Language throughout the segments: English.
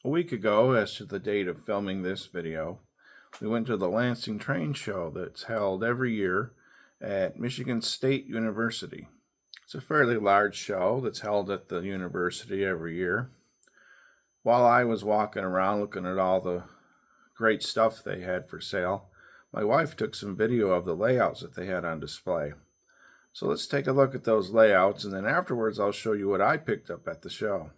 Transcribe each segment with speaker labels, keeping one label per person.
Speaker 1: A week ago, as to the date of filming this video, we went to the Lansing train show that's held every year at Michigan State University. It's a fairly large show that's held at the university every year. While I was walking around looking at all the great stuff they had for sale, my wife took some video of the layouts that they had on display. So let's take a look at those layouts, and then afterwards I'll show you what I picked up at the show.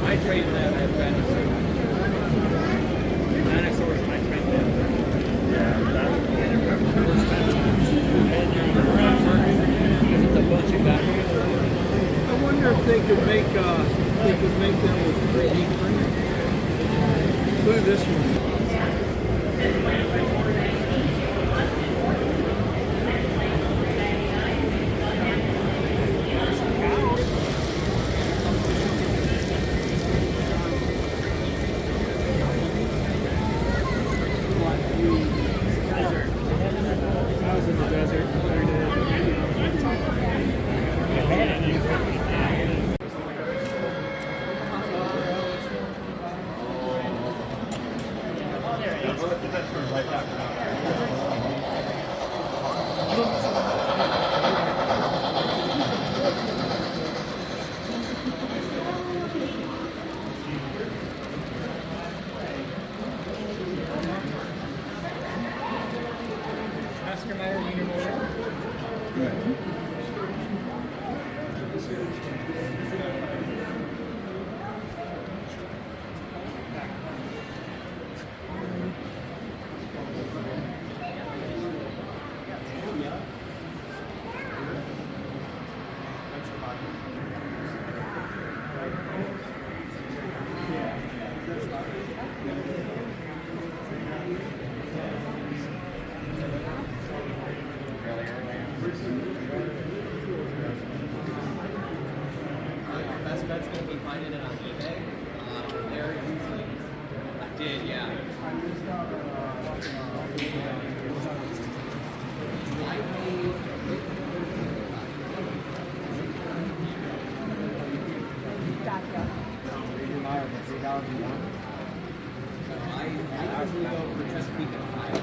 Speaker 2: I trade that at Venison. Dinosaurs, I trade that. It's a bunch of guys.
Speaker 3: I wonder if they could make them with 3D printing. Look at this one.
Speaker 2: Best bet's going to be finding it on eBay. They're usually, I did, yeah. I usually go for Chesapeake and Ohio.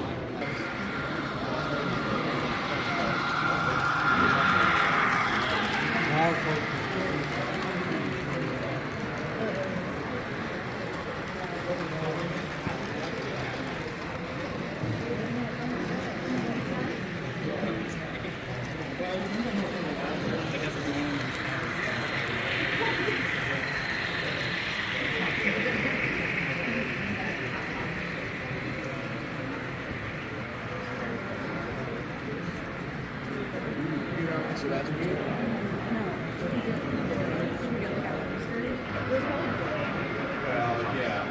Speaker 2: so that's what you Well, yeah.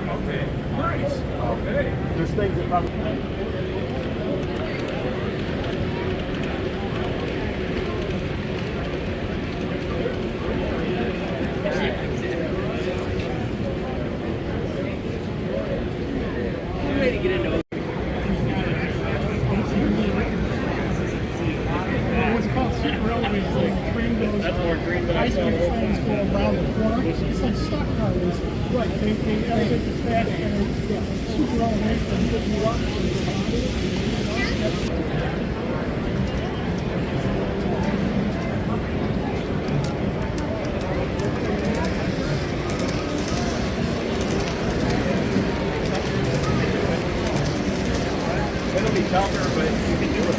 Speaker 3: Okay, nice. Okay. There's things that probably.
Speaker 2: way to get into it.
Speaker 4: What's called Super Railway is like a train goes, high-speed trains go around the corner. It's like stock cars. Right, they elevate the track and it's super elevation. You walk
Speaker 3: It'll be tougher, but you can do it.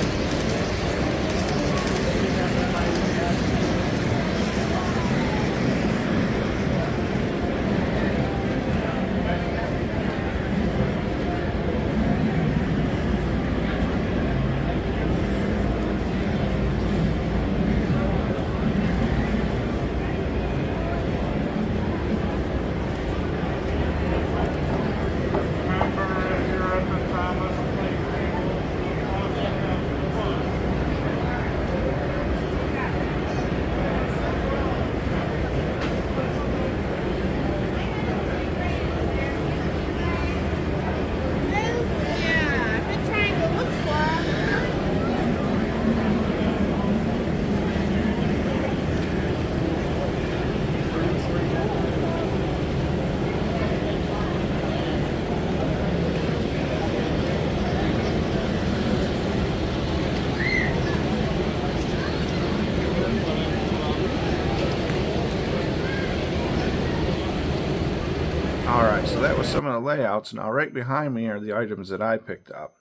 Speaker 1: Alright, so that was some of the layouts. Now right behind me are the items that I picked up.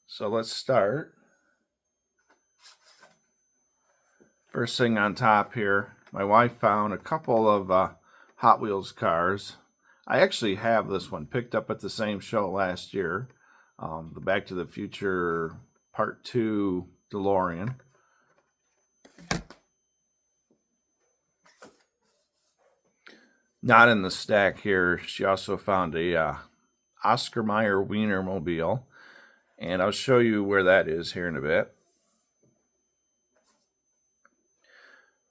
Speaker 1: So let's start. First thing on top here, my wife found a couple of Hot Wheels cars. I actually have this one picked up at the same show last year. The Back to the Future Part 2 DeLorean. Not in the stack here. She also found a Oscar Mayer Wienermobile, and I'll show you where that is here in a bit.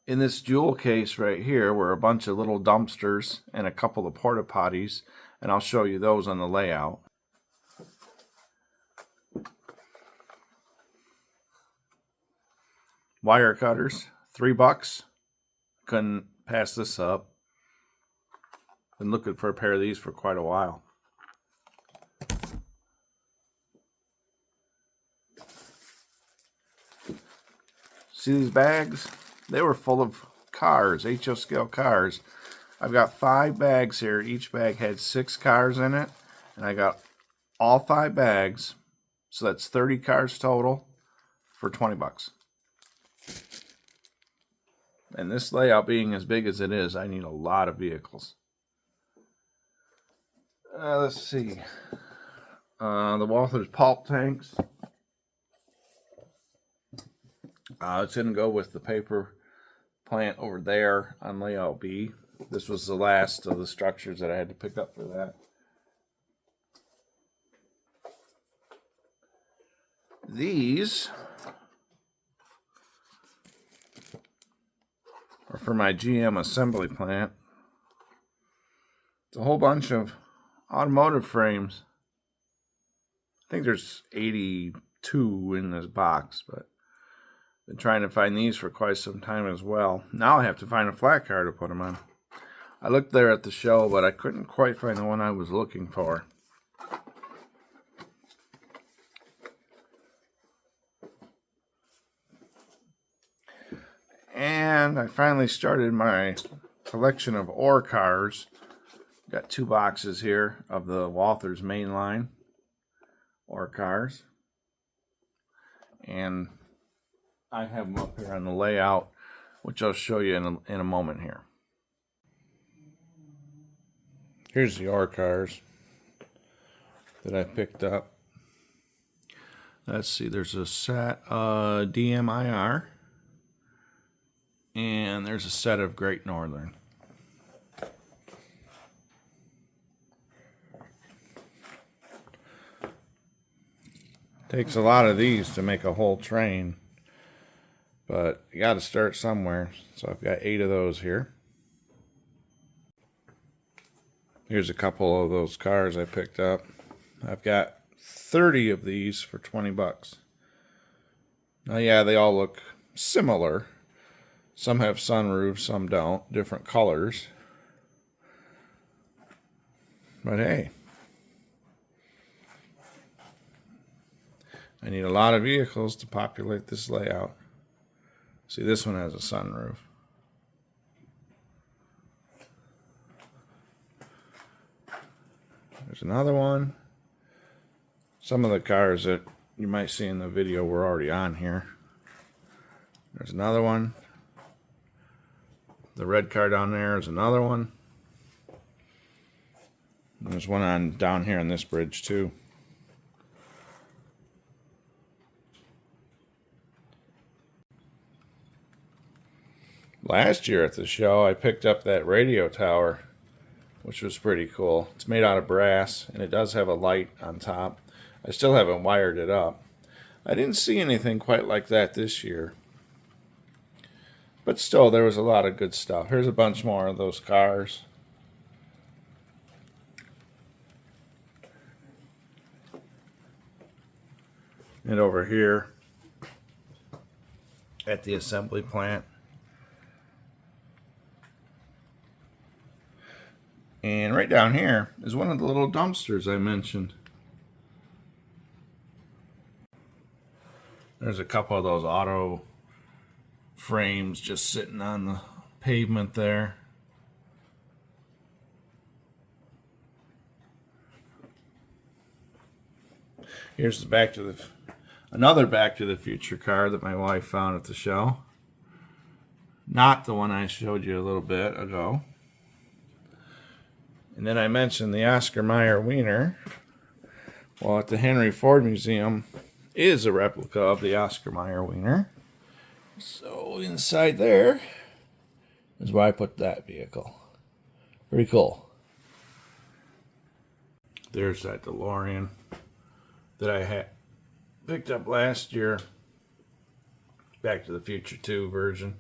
Speaker 1: In this jewel case right here were a bunch of little dumpsters and a couple of porta potties, and I'll show you those on the layout. Wire cutters, $3. Couldn't pass this up. Been looking for a pair of these for quite a while. See these bags? They were full of cars, HO scale cars. I've got 5 bags here. Each bag had 6 cars in it. And I got all 5 bags. So that's 30 cars total for $20. And this layout being as big as it is, I need a lot of vehicles. Let's see. The Walther's pulp tanks. It's going to go with the paper plant over there on layout B. This was the last of the structures that I had to pick up for that. These are for my GM assembly plant. It's a whole bunch of automotive frames. I think there's 82 in this box, but Been trying to find these for quite some time as well. Now I have to find a flat car to put them on. I looked there at the show, but I couldn't quite find the one I was looking for. And I finally started my collection of ore cars. Got 2 boxes here of the Walthers mainline ore cars. And I have them up here on the layout, which I'll show you in a moment here. Here's the ore cars that I picked up. Let's see, there's a set DMIR, and there's a set of Great Northern. Takes a lot of these to make a whole train, but you got to start somewhere. So I've got 8 of those here. Here's a couple of those cars I picked up. I've got 30 of these for 20 bucks. Now, yeah, they all look similar. Some have sunroofs, some don't. Different colors. But hey, I need a lot of vehicles to populate this layout. See, this one has a sunroof. There's another one. Some of the cars that you might see in the video were already on here. There's another one. The red car down there is another one. And there's one on down here on this bridge too. Last year at the show, I picked up that radio tower, which was pretty cool. It's made out of brass, and it does have a light on top. I still haven't wired it up. I didn't see anything quite like that this year. But still, there was a lot of good stuff. Here's a bunch more of those cars. And over here at the assembly plant. And right down here is one of the little dumpsters I mentioned. There's a couple of those auto frames just sitting on the pavement there. Here's the another Back to the Future car that my wife found at the show. Not the one I showed you a little bit ago. And then I mentioned the Oscar Mayer Wiener. Well, at the Henry Ford Museum is a replica of the Oscar Mayer Wiener. So inside there is where I put that vehicle. Pretty cool. There's that DeLorean that I had picked up last year. Back to the Future 2 version.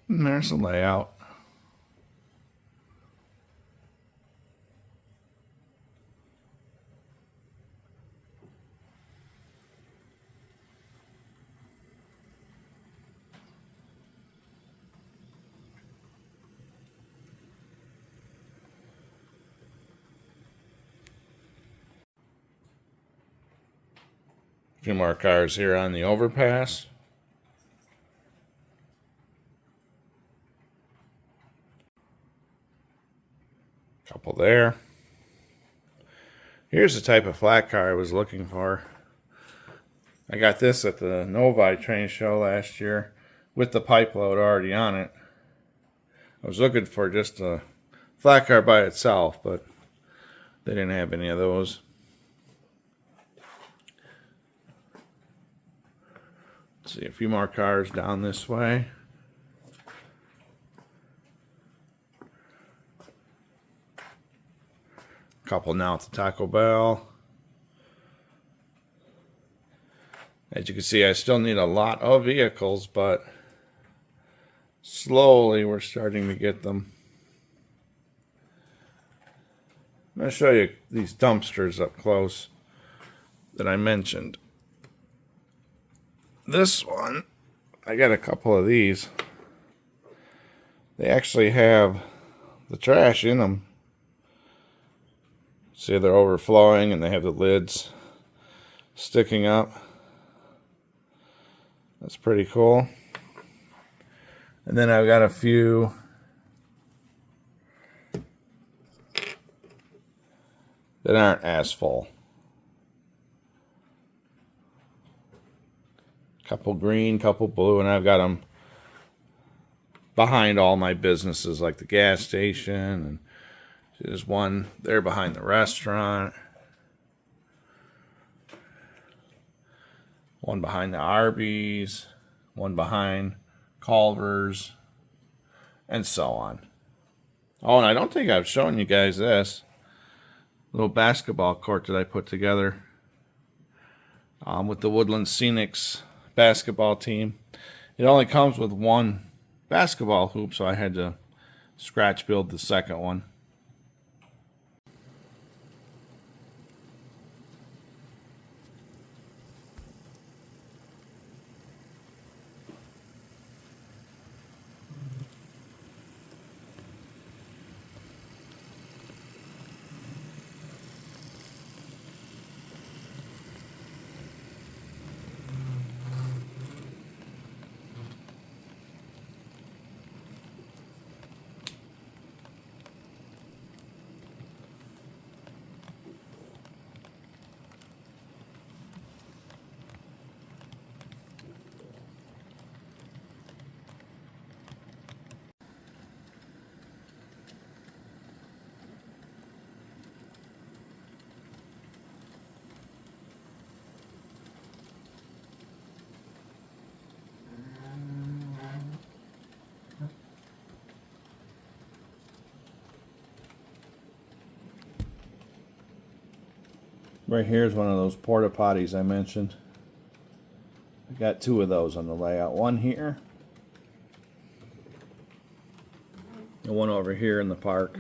Speaker 1: And there's the layout. A few more cars here on the overpass. Couple there. Here's the type of flat car I was looking for. I got this at the Novi train show last year with the pipe load already on it. I was looking for just a flat car by itself, but they didn't have any of those. Let's see, a few more cars down this way. Couple now at the Taco Bell. As you can see, I still need a lot of vehicles, but Slowly, we're starting to get them. I'm going to show you these dumpsters up close that I mentioned. This one, I got a couple of these. They actually have the trash in them. See, they're overflowing and they have the lids sticking up. That's pretty cool. And then I've got a few that aren't as full. Couple green, couple blue, and I've got them behind all my businesses, like the gas station, and there's one there behind the restaurant, one behind the Arby's, one behind Culver's, and so on. Oh, and I don't think I've shown you guys this little basketball court that I put together with the Woodland Scenics basketball team. It only comes with one basketball hoop, so I had to scratch build the second one. Right here is one of those porta potties I mentioned. I got two of those on the layout. One here and one over here in the park.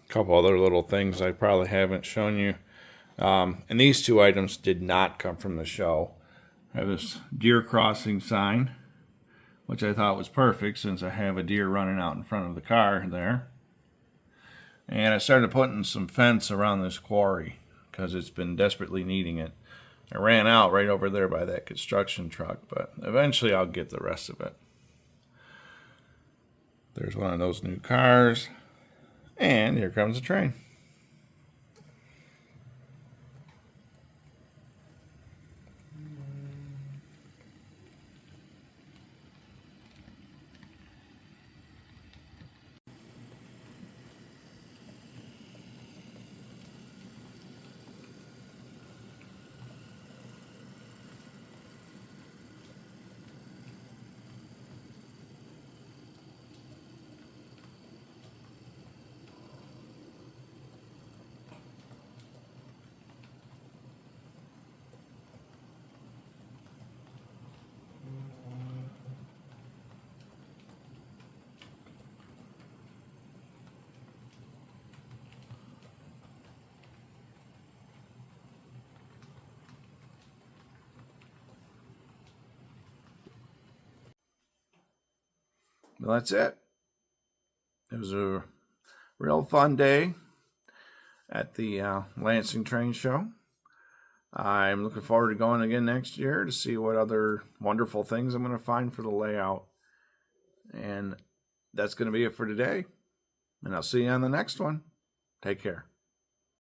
Speaker 1: A couple other little things I probably haven't shown you. And these two items did not come from the show. I have this deer crossing sign, which I thought was perfect since I have a deer running out in front of the car there. And I started putting some fence around this quarry because it's been desperately needing it. I ran out right over there by that construction truck, but eventually I'll get the rest of it. There's one of those new cars, and here comes the train. Well, that's it. It was a real fun day at the Lansing Train Show. I'm looking forward to going again next year to see what other wonderful things I'm going to find for the layout. And that's going to be it for today. And I'll see you on the next one. Take care.